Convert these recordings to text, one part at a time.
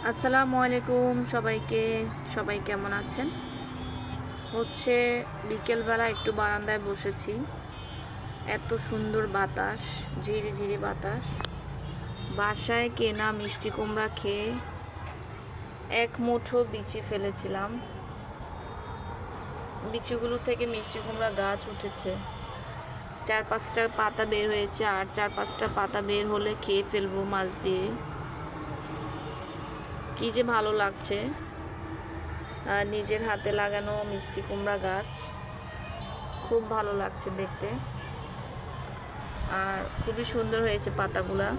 আসসালামু আলাইকুম সবাইকে। সবাই কেমন আছেন? বিকেলবেলা একটু বারান্দায় বসেছি। এত সুন্দর বাতাস, ঝিরিঝিরি বাতাস। বাসায় কেনা মিষ্টি কুমড়া খেয়ে এক মুঠো বিচি ফেলেছিলাম। বিচিগুলো থেকে মিষ্টি কুমড়া গাছ উঠেছে। 4-5টা পাতা বের হয়েছে, আর 4-5টা পাতা বের হলে খেয়ে ফেলবো মাছ দিয়ে। কি যে ভালো লাগছে। আর নিজের হাতে লাগানো মিষ্টি কুমড়া গাছ, খুব ভালো লাগছে দেখতে। আর খুবই সুন্দর হয়েছে পাতাগুলা।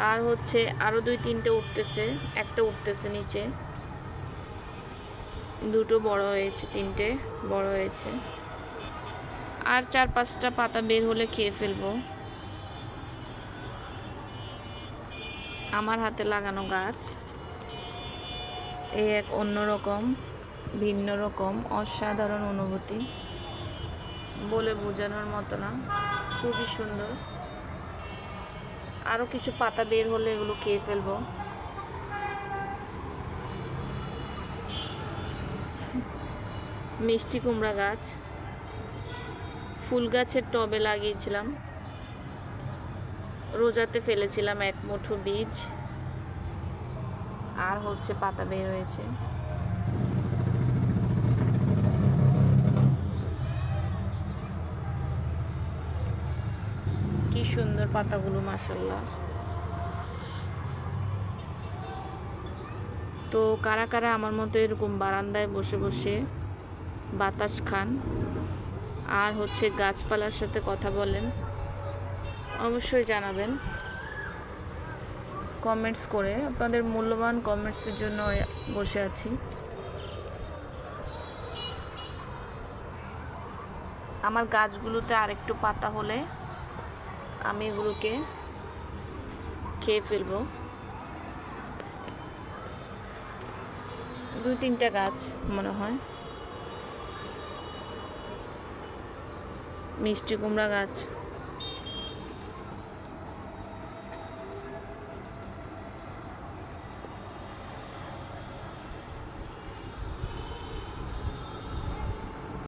আর আরো 2-3টে উঠতেছে, একটা উঠতেছে নিচে। দুটো বড় হয়েছে, 3টে বড় হয়েছে। আর 4-5টা পাতা বের হলে খেয়ে ফেলবো। আমার হাতে লাগানো গাছ, এই এক অন্যরকম, ভিন্ন রকম, অসাধারণ অনুভূতি, বলে বোঝানোর মতো না। খুবই সুন্দর। আরো কিছু পাতা বের হলে এগুলো খেয়ে ফেলবো। মিষ্টি কুমড়া গাছ ফুল গাছের টবে লাগিয়েছিলাম। রোজাতে ফেলেছিলাম এক মুঠো বীজ। আর পাতা বের হয়েছে। কি সুন্দর পাতাগুলো, মাশাআল্লাহ। তো কারা কারা আমার মতো এরকম বারান্দায় বসে বসে বাতাস খান আর গাছপালার সাথে কথা বলেন, অবশ্যই জানাবেন কমেন্টস করে। আপনাদের মূল্যবান কমেন্টসের জন্য বসে আছি। আমার গাছগুলোতে আরেকটু পাতা হলে আমি এগুলোকে খেয়ে ফেলবো। 2-3টা গাছ মনে হয়, মিষ্টি কুমড়া গাছ।